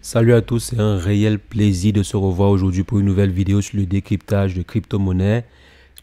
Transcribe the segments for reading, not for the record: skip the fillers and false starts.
Salut à tous, c'est un réel plaisir de se revoir aujourd'hui pour une nouvelle vidéo sur le décryptage de crypto-monnaies.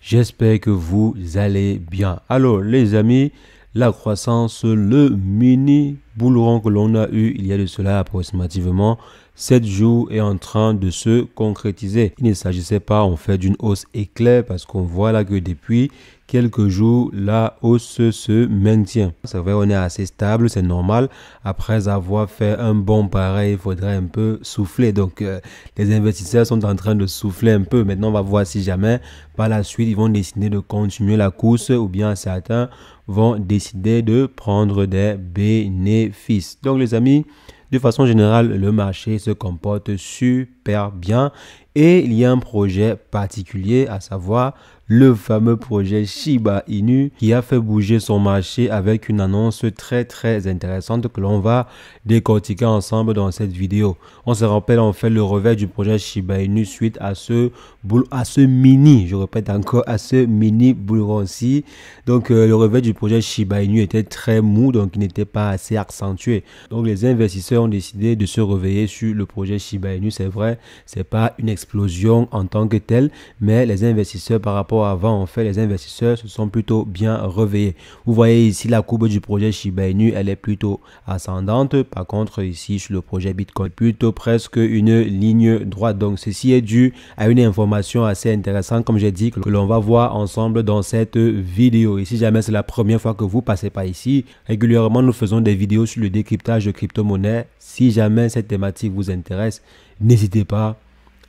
J'espère que vous allez bien. Alors les amis, la croissance, le mini bull run que l'on a eu il y a de cela approximativement 7 jours est en train de se concrétiser. Il ne s'agissait pas en fait d'une hausse éclair parce qu'on voit là que depuis quelques jours, la hausse se maintient. C'est vrai, on est assez stable, c'est normal. Après avoir fait un bond pareil, il faudrait un peu souffler. Donc, les investisseurs sont en train de souffler un peu. Maintenant, on va voir si jamais, par la suite, ils vont décider de continuer la course ou bien certains vont décider de prendre des bénéfices. Donc, les amis, de façon générale, le marché se comporte super bien et il y a un projet particulier, à savoir le fameux projet Shiba Inu qui a fait bouger son marché avec une annonce très intéressante que l'on va décortiquer ensemble dans cette vidéo. On se rappelle en fait le revers du projet Shiba Inu suite à ce mini, je répète encore, à ce mini bull run-ci. Donc le revers du projet Shiba Inu était très mou, donc il n'était pas assez accentué. Donc les investisseurs ont décidé de se réveiller sur le projet Shiba Inu. C'est vrai, c'est pas une explosion en tant que telle, mais les investisseurs par rapport avant, en fait, les investisseurs se sont plutôt bien réveillés. Vous voyez ici la courbe du projet Shiba Inu, elle est plutôt ascendante. Par contre, ici, sur le projet Bitcoin, plutôt presque une ligne droite. Donc, ceci est dû à une information assez intéressante, comme j'ai dit, que l'on va voir ensemble dans cette vidéo. Et si jamais c'est la première fois que vous passez par ici, régulièrement, nous faisons des vidéos sur le décryptage de crypto-monnaies. Si jamais cette thématique vous intéresse, n'hésitez pas.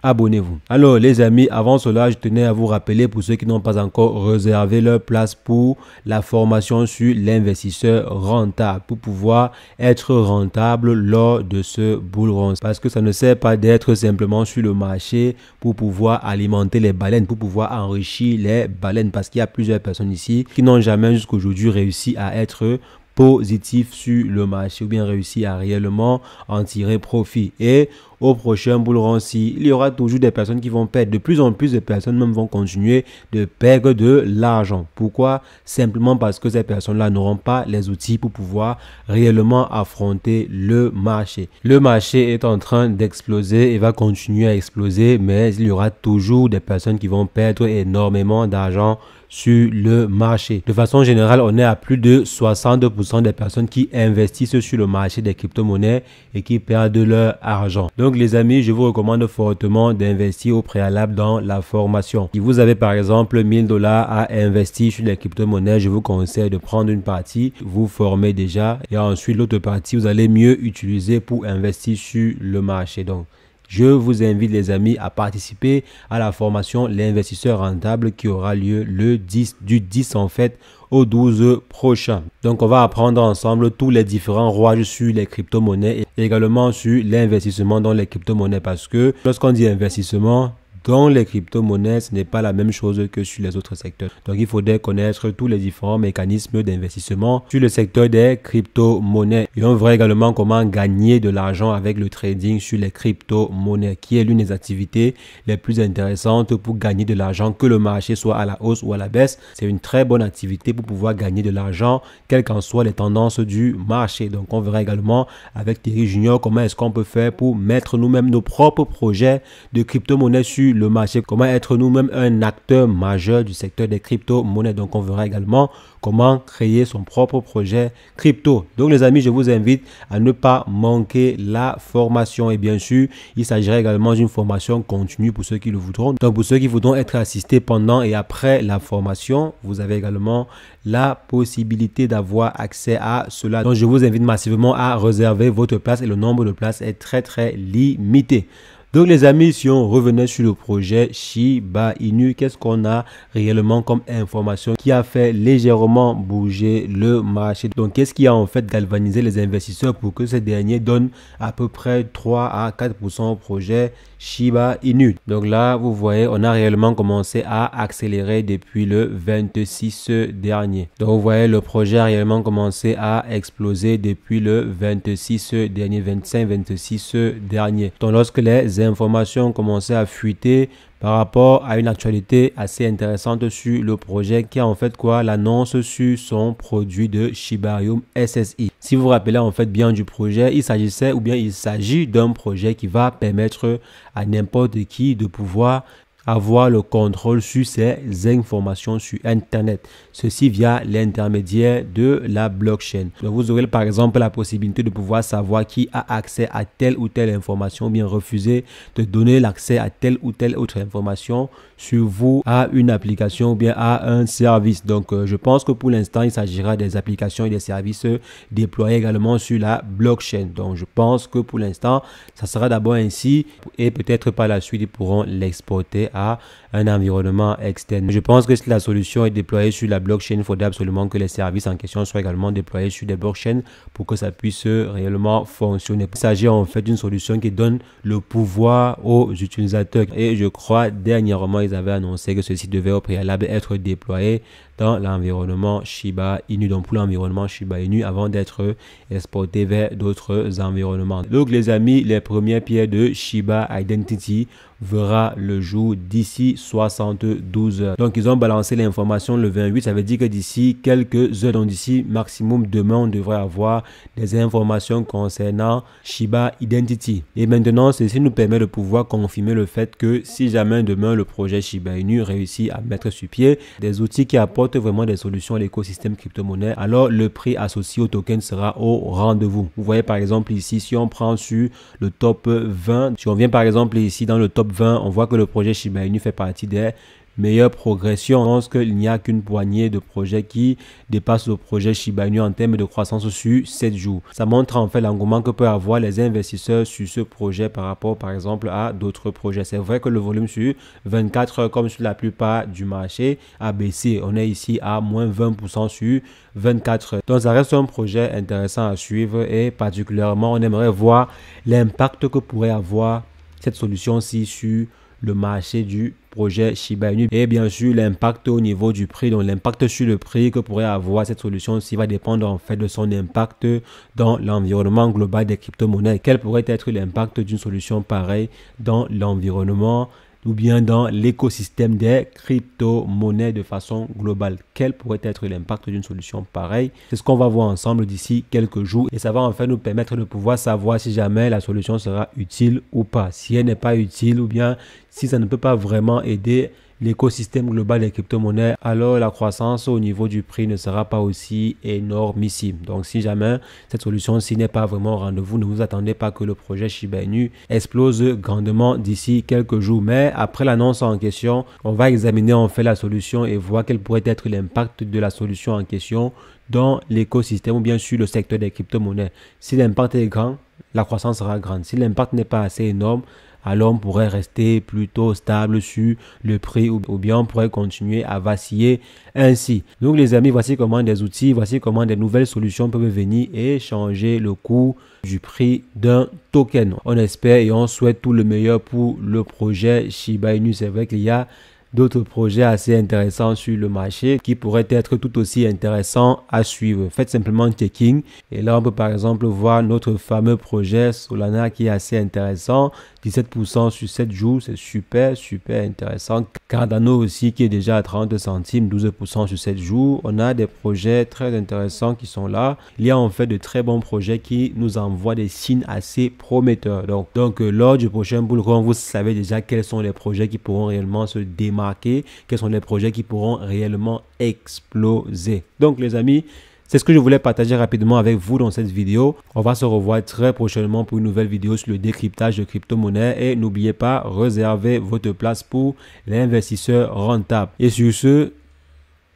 Abonnez-vous. Alors les amis, avant cela, je tenais à vous rappeler pour ceux qui n'ont pas encore réservé leur place pour la formation sur l'investisseur rentable, pour pouvoir être rentable lors de ce bull run. Parce que ça ne sert pas d'être simplement sur le marché pour pouvoir alimenter les baleines, pour pouvoir enrichir les baleines. Parce qu'il y a plusieurs personnes ici qui n'ont jamais jusqu'aujourd'hui réussi à être positif sur le marché ou bien réussi à réellement en tirer profit. Et au prochain bull run-ci, il y aura toujours des personnes qui vont perdre. De plus en plus de personnes même vont continuer de perdre de l'argent. Pourquoi? Simplement parce que ces personnes-là n'auront pas les outils pour pouvoir réellement affronter le marché. Le marché est en train d'exploser et va continuer à exploser, mais il y aura toujours des personnes qui vont perdre énormément d'argent sur le marché. De façon générale, on est à plus de 60% des personnes qui investissent sur le marché des crypto-monnaies et qui perdent leur argent. Donc les amis, je vous recommande fortement d'investir au préalable dans la formation. Si vous avez par exemple 1000 $ à investir sur les crypto-monnaies, je vous conseille de prendre une partie, vous formez déjà et ensuite l'autre partie, vous allez mieux utiliser pour investir sur le marché. Donc, je vous invite les amis à participer à la formation l'investisseur rentable qui aura lieu le 10 en fait au 12 prochain. Donc on va apprendre ensemble tous les différents rouages sur les crypto-monnaies et également sur l'investissement dans les crypto-monnaies parce que lorsqu'on dit investissement, dans les crypto-monnaies, ce n'est pas la même chose que sur les autres secteurs. Donc, il faudrait connaître tous les différents mécanismes d'investissement sur le secteur des crypto-monnaies. Et on verra également comment gagner de l'argent avec le trading sur les crypto-monnaies, qui est l'une des activités les plus intéressantes pour gagner de l'argent, que le marché soit à la hausse ou à la baisse. C'est une très bonne activité pour pouvoir gagner de l'argent, quelles qu'en soient les tendances du marché. Donc, on verra également avec Thierry Junior comment est-ce qu'on peut faire pour mettre nous-mêmes nos propres projets de crypto-monnaies sur le marché, comment être nous-mêmes un acteur majeur du secteur des crypto-monnaies. Donc, on verra également comment créer son propre projet crypto. Donc, les amis, je vous invite à ne pas manquer la formation. Et bien sûr, il s'agira également d'une formation continue pour ceux qui le voudront. Donc, pour ceux qui voudront être assistés pendant et après la formation, vous avez également la possibilité d'avoir accès à cela. Donc, je vous invite massivement à réserver votre place et le nombre de places est très limité. Donc les amis, si on revenait sur le projet Shiba Inu, qu'est-ce qu'on a réellement comme information qui a fait légèrement bouger le marché? Donc qu'est-ce qui a en fait galvanisé les investisseurs pour que ces derniers donnent à peu près 3 à 4% au projet Shiba Inu? Donc là, vous voyez, on a réellement commencé à accélérer depuis le 26 dernier. Donc vous voyez, le projet a réellement commencé à exploser depuis le 26 dernier, 25-26 dernier. Donc lorsque les des informations commençaient à fuiter par rapport à une actualité assez intéressante sur le projet qui a en fait quoi, l'annonce sur son produit de Shibarium SSI. Si vous vous rappelez en fait bien du projet, il s'agissait ou bien il s'agit d'un projet qui va permettre à n'importe qui de pouvoir avoir le contrôle sur ces informations sur Internet. Ceci via l'intermédiaire de la blockchain. Donc vous aurez par exemple la possibilité de pouvoir savoir qui a accès à telle ou telle information ou bien refuser de donner l'accès à telle ou telle autre information sur vous à une application ou bien à un service. Donc je pense que pour l'instant il s'agira des applications et des services déployés également sur la blockchain. Donc je pense que pour l'instant ça sera d'abord ainsi et peut-être par la suite ils pourront l'exporter à un environnement externe. Je pense que si la solution est déployée sur la blockchain, il faudrait absolument que les services en question soient également déployés sur des blockchains pour que ça puisse réellement fonctionner. Il s'agit en fait d'une solution qui donne le pouvoir aux utilisateurs. Et je crois dernièrement, ils avaient annoncé que ceci devait au préalable être déployé dans l'environnement Shiba Inu, donc pour l'environnement Shiba Inu avant d'être exporté vers d'autres environnements. Donc les amis, les premières pierres de Shiba Identity verra le jour d'ici 72 heures. Donc ils ont balancé l'information le 28, ça veut dire que d'ici quelques heures, donc d'ici maximum demain, on devrait avoir des informations concernant Shiba Identity. Et maintenant, ceci nous permet de pouvoir confirmer le fait que si jamais demain le projet Shiba Inu réussit à mettre sur pied des outils qui apportent vraiment des solutions à l'écosystème crypto-monnaie, alors le prix associé au token sera au rendez-vous. Vous voyez par exemple ici, si on prend sur le top 20, si on vient par exemple ici dans le top 20, on voit que le projet Shiba Inu fait partie des meilleure progression. Je pense qu'il n'y a qu'une poignée de projets qui dépassent le projet Shiba Inu en termes de croissance sur 7 jours. Ça montre en fait l'engouement que peuvent avoir les investisseurs sur ce projet par rapport par exemple à d'autres projets. C'est vrai que le volume sur 24 heures comme sur la plupart du marché a baissé. On est ici à moins 20% sur 24 heures. Donc ça reste un projet intéressant à suivre et particulièrement on aimerait voir l'impact que pourrait avoir cette solution-ci sur le marché du projet Shiba Inu et bien sûr l'impact au niveau du prix. Donc l'impact sur le prix que pourrait avoir cette solution-ci va dépendre en fait de son impact dans l'environnement global des crypto-monnaies. Quel pourrait être l'impact d'une solution pareille dans l'environnement ou bien dans l'écosystème des crypto-monnaies de façon globale? Quel pourrait être l'impact d'une solution pareille? C'est ce qu'on va voir ensemble d'ici quelques jours et ça va en fait nous permettre de pouvoir savoir si jamais la solution sera utile ou pas. Si elle n'est pas utile ou bien si ça ne peut pas vraiment aider l'écosystème global des crypto-monnaies, alors la croissance au niveau du prix ne sera pas aussi énormissime. Donc si jamais cette solution-ci n'est pas vraiment au rendez-vous, ne vous attendez pas que le projet Shiba Inu explose grandement d'ici quelques jours. Mais après l'annonce en question, on va examiner en fait la solution et voir quel pourrait être l'impact de la solution en question dans l'écosystème ou bien sûr le secteur des crypto-monnaies. Si l'impact est grand, la croissance sera grande. Si l'impact n'est pas assez énorme, alors on pourrait rester plutôt stable sur le prix ou bien on pourrait continuer à vaciller ainsi. Donc les amis, voici comment des outils, voici comment des nouvelles solutions peuvent venir et changer le cours du prix d'un token. On espère et on souhaite tout le meilleur pour le projet Shiba Inu. C'est vrai qu'il y a d'autres projets assez intéressants sur le marché qui pourraient être tout aussi intéressants à suivre. Faites simplement un checking et là on peut par exemple voir notre fameux projet Solana qui est assez intéressant. 17% sur 7 jours, c'est super intéressant. Cardano aussi qui est déjà à 30 centimes, 12% sur 7 jours. On a des projets très intéressants qui sont là. Il y a en fait de très bons projets qui nous envoient des signes assez prometteurs. Donc lors du prochain bullrun, vous savez déjà quels sont les projets qui pourront réellement se démarquer, quels sont les projets qui pourront réellement exploser. Donc les amis, c'est ce que je voulais partager rapidement avec vous dans cette vidéo. On va se revoir très prochainement pour une nouvelle vidéo sur le décryptage de crypto-monnaies. Et n'oubliez pas, réservez votre place pour l'investisseur rentable. Et sur ce,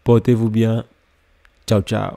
portez-vous bien. Ciao, ciao.